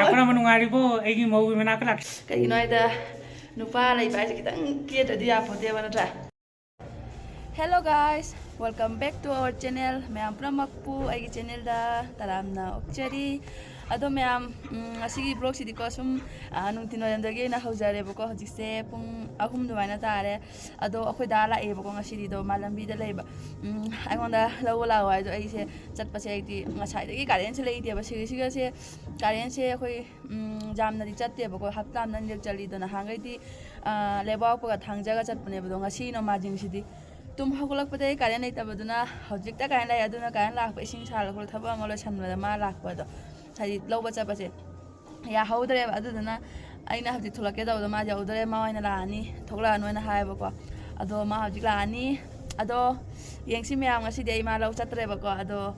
Apa menungaribo Eige mau manak lak. Kayak gini ada nupa lagi baca kita kita dia apa dia mana tra. Hello guys, welcome back to our channel. Mayam pernah makpu Eige channel dah dalam na jadi. Ado mayam asigi vlog sidi kosum nung tino yang dagi na haujare boko hajise pung ahum do mana tare. Ado akhoi dala boko ngasidi do malam bida leba. Ay manda lawa ay do ay se chat pa se di ngasai dagi kalian se lagi dia basi se kalian se akhoi jam na di chat dia boko haftam nan lek jali do na hangai di leba ko thang jaga chat pune bodo ngasi no majing sidi. Tum hakulak pate kalian ay tabaduna hojik ta kalian lay aduna kalian lak pa ising sal ko thaba ngolo sanwa ma lak pa do. Tadi lau baca baca, ya hau dari apa tu na, aina hati thulak kita udah mah jauh dari mau aina lani, thukla anu aina hai bako, ado mah hujik lani, ado yang si miam ngasih dia mah lau catre bako, ado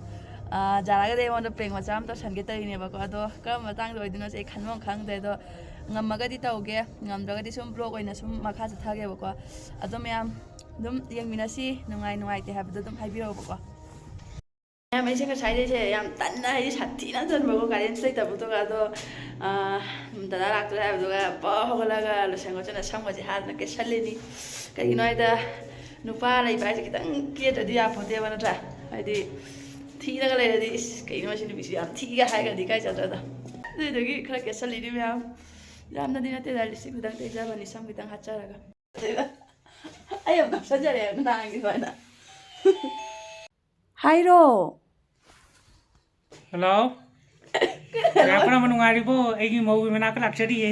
jarak dia mau dapeng macam tu san kita ini bako, ado kalau matang tu itu nasi ikan khngdrise do ngam maga di tahu ke, ngam jaga di sumplo ko ina sum makas thage bako, ado miam dum yang minasi nungai teh habis dum hai biro bako. Mấy cái sai đấy chứ em tận đây sạch thì nó dân mà có cái đến xây tập của tôi cả tôi đã lạc tôi làm tôi bỏ hoặc là lúc sáng có cho nó xong rồi chỉ hạt cái sắt lên đi cái nói ta nupa này phải cái tăng kia rồi đi à phòng tiêu nó ra hay đi thi nó cái này đi cái nó chỉ bị gì à thi cái hai cái đi cái cho tôi đây được cái sắt lên đi mà làm nó đi nó tới đây sẽ cứ tăng tới ra và đi xong cái tăng hạt ra cái ai em gặp sắt ra này nó đang cái vậy nè Hairo. Hello. Apa menungaribo Eige mau manak lakchareye.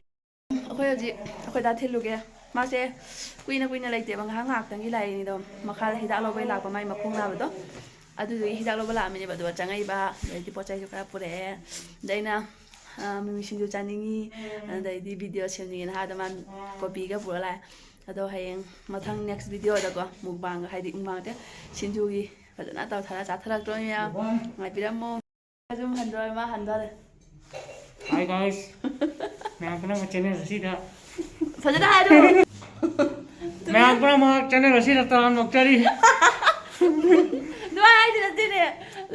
Akhoi dah thilu ke. Masih kuina lagi tebang hangak tangi lagi ni dom. Makal hidak lo belak pamai makung na betul. Adu tu hidak lo belak meni betul. Jangan iba. Jadi pocai juga pure. Jadi na mimisin tu caningi. Jadi video sini na ada man kopi ke pura lah. Ado hayang matang next video ada ko mukbang haydi mukbang te sinjugi. fajana tàu thara chả thara tôi nha ngày bây giờ mua zoom hình rồi mà hình rồi Hi guys मैं अपना channel रसी था fajana hai tu मैं अपना channel रसी था तराम lakchareye dua hai jadi ni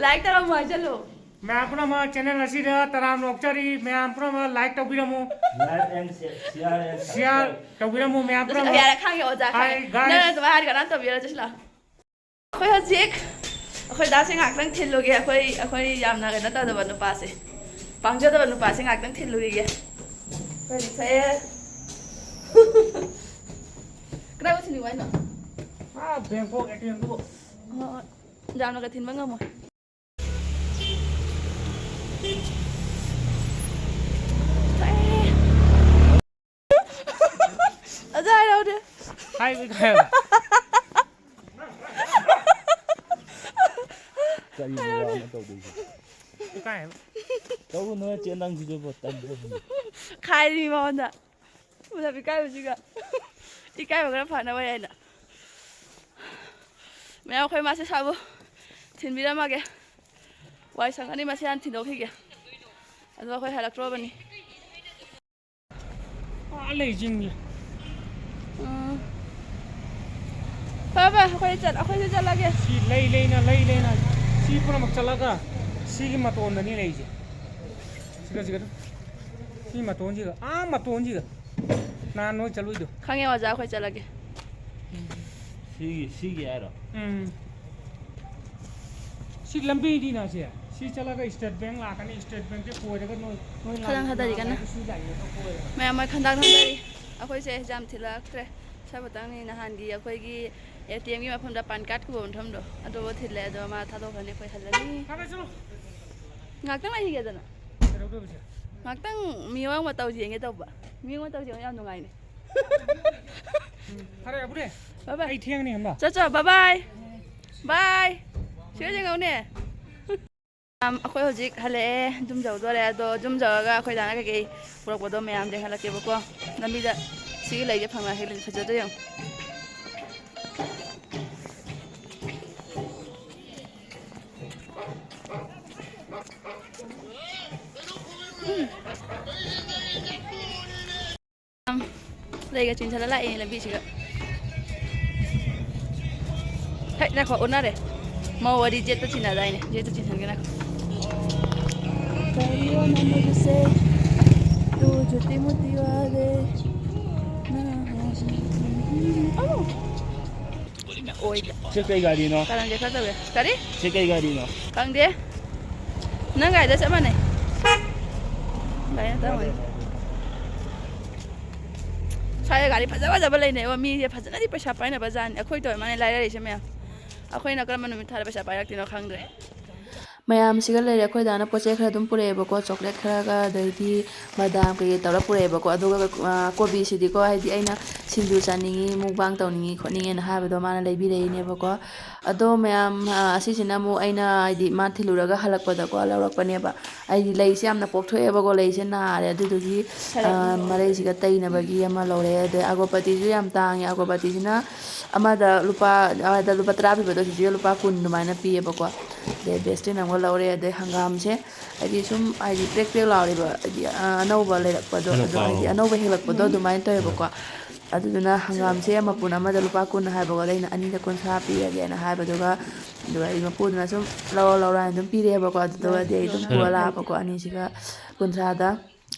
like taram mau chalo मैं अपना चैनल रसी था तराम lakchareye मैं अपना like तो भी रमो like and share तो भी रमो मैं अपना ya khang ya ojad nah tu hari kan tu biar jelas akhoi hajik akhoi dah sing aklang thilu ge akhoi yam na ga ta da ban pa se pangja da ban pa sing aklang thilu ge akhoi saya kenapa sini wai na ah bengko ATM tu jam na ga thin bang mo Ada đâu đi Hai cái Cái gì mà tàu đi? cái Tàu nó trên đang gì đâu mà tàu đâu? khai đi mà anh ạ, bây giờ bị cái gì cả, đi cái mà cái phản nào vậy nè, mẹ khơi mà sẽ sao bu, thìn bị đâm mà kìa, quay sang anh đi mà sẽ ăn thìn đâu kìa, anh vào khơi hai lạc trôi bên đi, lấy chim gì? Papa, khơi chặt lại kìa, Si lấy na, si pura mak chala ka, si ki maton na ni lấy gì? Siga, si maton gì ka? Maton gì ka? Na nói chalo ido. khang nghe mà giá khơi chặt lại kìa, Sige à rồi. Si lambi di na siya. Si chala ka State Bank la ka ni State Bank ke poi ka noi khang hada di kan na, si lai ka poi. mẹ mai khang thang dari, khơi sẽ jam thila kre, sao bắt tang ni na han gi khơi gi ATM gi ma pham da pan card ku bon tham do, ado thil le do ma tha do khane khơi hal ni, Ka ba chalo. ngak tang lai gi da na. Đâu đâu siya. Ngakang miwang matau ji nge tau ba. Miwang matau ji yam nungai ni. Thare abu de. Bye bye. Ai thiang ni hamba. Cha bye bye. Bye. Sure je ngau ne. Akhoi hojik hale jum jau do le do jum jau ga akhoi dana ka ke purak bodo me am de hala ke bako. Nami da si lai je phanga helin phaja do yang. Đây cái chuyện thật lại là bị gì cả. Hey, này khỏi ổn ra đấy. Mau đi jet chỉ là đây này, jet chỉ thành cái này. Mujuti mutiwade. Oida. ꯁꯤ ꯀꯩ ꯒꯥꯔꯤꯅꯣ? Karang dia kata Kari? ꯁꯤ ꯀꯩ ꯒꯥꯔꯤꯅꯣ? Kang dia. Nang gak ada sama nih. Kayaknya tahu nih. Saya gari fajaba lainnya. Wah mi dia fajana di pesa paina bazan. Akhoi tuh mana layar ini semua. Akhoi nak kalau mana mithara pesa payak tino khngdrise. ꯃꯌꯥꯝꯁꯤꯒ ꯂꯩꯔꯦ ꯑꯩꯈꯣꯏ ꯗꯥꯅ ꯄꯣꯠ ꯆꯩ ꯈꯔ ꯑꯗꯨꯝ ꯄꯨꯔꯛꯑꯦꯕꯀꯣ chocolate ꯈꯔꯒ ꯑꯗꯩꯗꯤ ꯕꯗꯥꯝ ꯀꯩꯀꯩ ꯇꯧꯔ ꯄꯨꯔꯛꯑꯦꯕꯀꯣ ꯑꯗꯨꯒ ꯀꯣꯕꯤꯁꯤꯗꯤꯀꯣ ꯍꯥꯏꯗꯤ ꯑꯩꯅ ꯁꯤꯡꯖꯨ ꯆꯥꯅꯤꯡꯉꯤ ꯃꯨꯛꯕꯥꯡ ꯇꯧꯅꯤꯡꯉꯤ ꯈꯣꯠꯅꯤꯡꯉꯦꯅ ꯍꯥꯏꯕꯗꯣ ꯃꯥꯅ ꯂꯩꯕꯤꯔꯛꯏꯅꯦꯕꯀꯣ ꯑꯗꯣ ꯃꯌꯥꯝ ꯑꯁꯤꯁꯤꯅ ꯑꯃꯨꯛ ꯑꯩꯅ ꯍꯥꯏꯗꯤ ꯃꯥ ꯊꯤꯜꯂꯨꯔꯒ ꯍꯜꯂꯛꯄꯗꯀꯣ ꯂꯧꯔꯛꯄꯅꯦꯕ ꯑꯩꯗꯤ ꯂꯩꯁꯦ ꯌꯥꯝꯅ ꯄꯣꯛꯊꯣꯛꯑꯦꯕꯀꯣ ꯂꯩꯁꯦ ꯅꯥꯔꯦ ꯑꯗꯨꯗꯨꯒꯤ ꯃꯔꯩꯁꯤꯒ ꯇꯩꯅꯕꯒꯤ ꯑꯃ ꯂꯧꯔꯛꯑꯦ ꯑꯗꯩ ꯑꯒꯣꯔꯕꯇꯤꯁꯨ ꯌꯥꯝ ꯇꯥꯡꯉꯦ ꯑꯒꯣꯔꯕꯇꯤꯁꯤ나 ꯑꯃꯗ ꯂꯨꯄꯥ 10 ꯄꯤꯕꯗꯣ ꯁꯤꯁꯤꯒ ꯂꯨꯄꯥ 10 ꯑꯗꯨꯃꯥꯏꯅ ꯄꯤꯌꯦꯕꯀꯣ ꯑꯗꯩ ꯕꯦꯁꯇꯤꯟ ꯑꯃꯒ ꯂꯧꯔꯦ ꯑꯗꯩ ꯍꯪꯒꯥꯝꯁꯦ ꯍꯥꯏꯗꯤ ꯁꯨꯝ ꯍꯥꯏꯗꯤ ꯄ꯭ꯔꯦꯛ ꯄ꯭ꯔꯦꯛ ꯂꯥꯎꯔꯤꯕ ꯍꯥꯏꯗꯤ ꯑꯅꯧꯕ ꯂꯩꯔꯛꯄꯗꯣ ꯑꯗꯣ ꯍꯥꯏꯗꯤ ꯑꯅꯧꯕ ꯍꯦꯛꯂꯛꯄꯗꯣ ꯑꯗꯨꯃꯥꯏꯅ ꯇꯧꯋꯦꯕꯀꯣ ꯑꯗꯨꯗꯨꯅ ꯍꯪꯒꯥꯝꯁꯦ ꯃꯄꯨꯟ ꯑꯃꯗ ꯂꯨꯄꯥ 10 ꯍꯥꯏꯕꯀꯣ ꯑꯩꯅ ꯑꯅꯤꯗ 30 ꯄꯤꯔꯒꯦꯅ ꯍꯥꯏꯕꯗꯨꯒ ꯑꯗꯨꯒ ꯑꯩ ꯃꯄꯨꯗꯨꯅ ꯁꯨꯝ ꯂꯧꯔ ꯍꯥꯏꯅ ꯑꯗꯨꯝ ꯄꯤꯔꯛꯑꯦꯕꯀꯣ ꯑꯗꯨꯗꯨꯒꯗꯤ ꯑꯩ ꯑꯗꯨꯝ ꯄꯨꯔ ꯂꯥꯛꯑꯕꯀꯣ ꯑꯅꯤꯁꯤꯒ 30ꯗ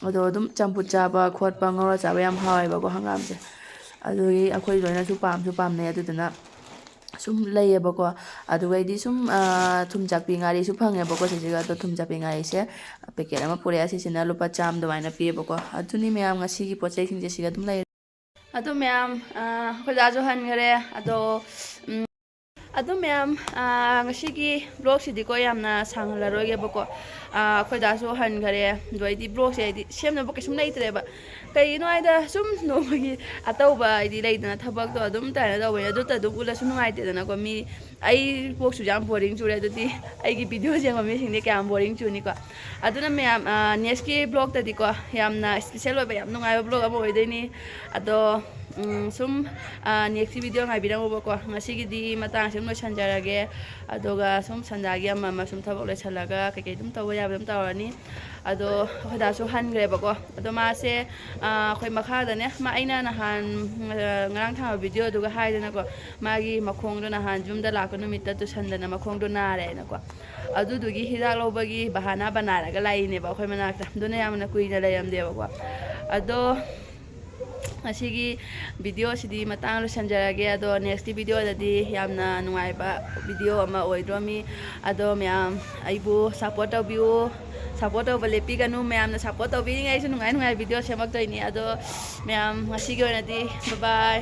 ꯑꯗꯣ ꯑꯗꯨꯝ ꯆꯝꯐꯨꯠ ꯆꯥꯕ ꯈꯣꯠꯄ ꯉꯧꯔ ꯆꯥꯕ ꯌꯥꯝ ꯍꯥꯎꯋꯦꯕꯀꯣ ꯍꯪꯒꯥꯝꯁꯦ ꯑꯗꯨꯒꯤ ꯑꯩꯈꯣꯏ ꯂꯣꯏꯅꯁꯨ ꯄꯥꯝꯅꯩ ꯑꯗꯨꯗꯨꯅ ꯁꯨꯝ ꯂꯩꯌꯦꯕꯀꯣ ꯑꯗꯨꯒꯩꯗꯤ ꯁꯨꯝ ꯊꯨꯝꯆꯥꯛꯄꯤ ꯉꯥꯔꯤꯁꯨ ꯐꯪꯉꯦꯕꯀꯣ ꯁꯤꯁꯤꯒ ꯑꯗꯣ ꯊꯨꯝꯆꯥꯛꯄꯤ ꯉꯥꯔꯤꯁꯦ ꯄꯦꯀꯦꯠ ꯑꯃ ꯄꯨꯔꯛꯑꯦ ꯑꯁꯤꯁꯤꯅ ꯂꯨꯄꯥ 100 ꯑꯗꯨꯃꯥꯏꯅ ꯄꯤꯌꯦꯕꯀꯣ ꯑꯗꯨꯅꯤ ꯃꯌꯥꯝ ꯉꯁꯤꯒꯤ ꯄꯣꯠ ꯆꯩꯁꯤꯡꯁꯦ ꯁꯤꯒ ꯑꯗꯨꯝ ꯂꯩꯔꯦ ꯑꯗꯨ ꯃꯌꯥꯝ ꯑꯩꯈꯣꯏꯗꯥꯁꯨ ꯍꯟꯈꯔꯦ ꯑꯗꯨ ꯃꯌꯥꯝ ꯉꯁꯤꯒꯤ ꯕ꯭ꯂꯣꯒꯁꯤꯗꯤꯀꯣ ꯌꯥꯝꯅ ꯁꯥꯡꯍꯜꯂꯔꯣꯏꯒꯦꯕꯀꯣ ꯑꯩꯈꯣꯏꯗꯥꯁꯨ ꯍꯟꯈꯔꯦ ꯑꯗꯣ ꯑꯩꯗꯤ ꯕ꯭ꯂꯣꯒꯁꯦ ꯍꯥꯏꯗꯤ ꯁꯦꯝꯅꯕ ꯀꯩꯁꯨꯝ ꯂꯩꯇ꯭ꯔꯦꯕ ꯀꯩꯒꯤꯅꯣ ꯍꯥꯏꯗ ꯁꯨꯝ ꯅꯣꯡꯃꯒꯤ ꯑꯇꯧꯕ ꯍꯥꯏꯗꯤ ꯂꯩꯗꯅ ꯊꯕꯛꯇꯣ ꯑꯗꯨꯝ ꯇꯥꯏꯅ ꯇꯧꯕꯅꯤ ꯑꯗꯨꯇ ꯑꯗꯨꯝ ꯎꯠꯂꯁꯨ ꯅꯨꯡꯉꯥꯏꯇꯦꯗꯅꯀꯣ ꯃꯤ ꯑꯩ ꯕ꯭ꯂꯣꯒꯁꯨ ꯌꯥꯝ ꯕꯣꯔꯤꯡ ꯆꯨꯔꯦ ꯑꯗꯨꯗꯤ ꯑꯩꯒꯤ ꯚꯤꯗꯤꯑꯣ ꯌꯦꯡꯕ ꯃꯤꯁꯤꯡꯗꯤ ꯀꯌꯥꯝ ꯕꯣꯔꯤꯡ ꯆꯨꯅꯤꯀꯣ ꯑꯗꯨꯅ ꯃꯌꯥꯝ ꯅꯦꯛꯁꯀꯤ ꯕ꯭ꯂꯣꯒꯇꯗꯤꯀꯣ ꯌꯥꯝꯅ ꯏꯁꯄꯤꯁꯦꯜ ꯑꯣꯏꯕ ꯌꯥꯝ ꯅꯨꯡꯉꯥꯏꯕ ꯕ꯭ꯂꯣꯒ ꯑꯃ ꯑꯣꯏꯗꯣꯏꯅꯤ ꯑꯗꯣ ꯁꯨꯝ ꯅꯦꯛꯁꯀꯤ ꯚꯤꯗꯤꯑꯣ ꯉꯥꯏꯕꯤꯔꯝꯃꯣꯕꯀꯣ ꯉꯁꯤꯒꯤꯗꯤ ꯃꯇꯥꯡꯁꯤ ꯑꯗꯨꯝ ꯂꯣꯏꯁꯟꯖꯔꯒꯦ ꯑꯗꯨꯒ ꯁꯨꯝ ꯁꯟꯗꯥꯒꯤ ꯑꯃ ꯁꯨꯝ ꯊꯕꯛ ꯂꯣꯏꯁꯜꯂꯒ ꯀꯩꯀꯩ ꯑꯗꯨꯝ ꯇꯧꯕ ꯌꯥꯕ ꯑꯗꯨꯝ ꯇꯧꯔꯅꯤ ꯑꯗꯣ ꯑꯩꯈꯣꯏꯗꯥꯁꯨ ꯍꯟꯈ꯭ꯔꯦꯕꯀꯣ ꯑꯗꯣ ꯃꯥꯁꯦ ꯑꯩꯈꯣꯏ ꯃꯈꯥꯗꯅꯦ ꯑꯩꯅ ꯅꯍꯥꯟ ꯉꯔꯥꯡ ꯊꯥꯕ ꯚꯤꯗꯤꯑꯣꯗꯨꯒ ꯍꯥꯏꯗꯅꯀꯣ ꯃꯥꯒꯤ ꯃꯈꯣꯡꯗꯣ ꯅꯍꯥꯟ ꯌꯨꯝꯗ ꯂꯥꯛꯄ ꯅꯨꯃꯤꯠꯇ ꯇꯨꯁꯟꯗꯅ ꯃꯈꯣꯡꯗꯣ ꯅꯥꯔꯦꯅꯀꯣ ꯑꯗꯨꯗꯨꯒꯤ ꯍꯤꯗꯥꯛ ꯂꯧꯕꯒꯤ ꯕꯍꯥꯅꯥ ꯕꯅꯥꯔꯒ ꯂꯥꯛꯏꯅꯦꯕ ꯑꯩꯈꯣꯏ ꯃꯅꯥꯛꯇ ꯑꯗꯨꯅ ꯌꯥꯝꯅ ꯀꯨꯏꯅ ꯂꯩꯔꯝꯗꯦꯕꯀꯣ ꯑꯗꯣ ꯉꯁꯤꯒꯤ ꯚꯤꯗꯤꯑꯣꯁꯤꯗꯤ ꯃꯇꯥꯡ ꯂꯣꯏꯁꯟꯖꯔꯒꯦ ꯑꯗꯣ ꯅꯦꯛꯁꯀꯤ ꯚꯤꯗꯤꯑꯣꯗꯗꯤ ꯌꯥꯝꯅ ꯅꯨꯡꯉꯥꯏꯕ ꯚꯤꯗꯤꯑꯣ ꯑꯃ ꯑꯣꯏꯗ꯭ꯔꯣꯃꯤ ꯑꯗꯣ ꯃꯌꯥꯝ ꯑꯩꯕꯨ ꯁꯞꯄꯣꯔꯠ ꯇꯧꯕꯤꯌꯨ ꯁꯞꯄꯣꯔꯠ ꯇꯧꯕ ꯂꯦꯞꯄꯤꯒꯅꯨ ꯃꯌꯥꯝꯅ ꯁꯞꯄꯣꯔꯠ ꯇꯧꯕꯤꯔꯤꯉꯩ ꯑꯩꯁꯨ ꯅꯨꯡꯉꯥꯏ ꯚꯤꯗꯤꯑꯣ ꯁꯦꯝꯃꯛꯇꯣꯏꯅꯤ ꯑꯗꯣ ꯃꯌꯥꯝ ꯉꯁꯤꯒꯤ ꯑꯣꯏꯅꯗꯤ ꯕꯥꯏ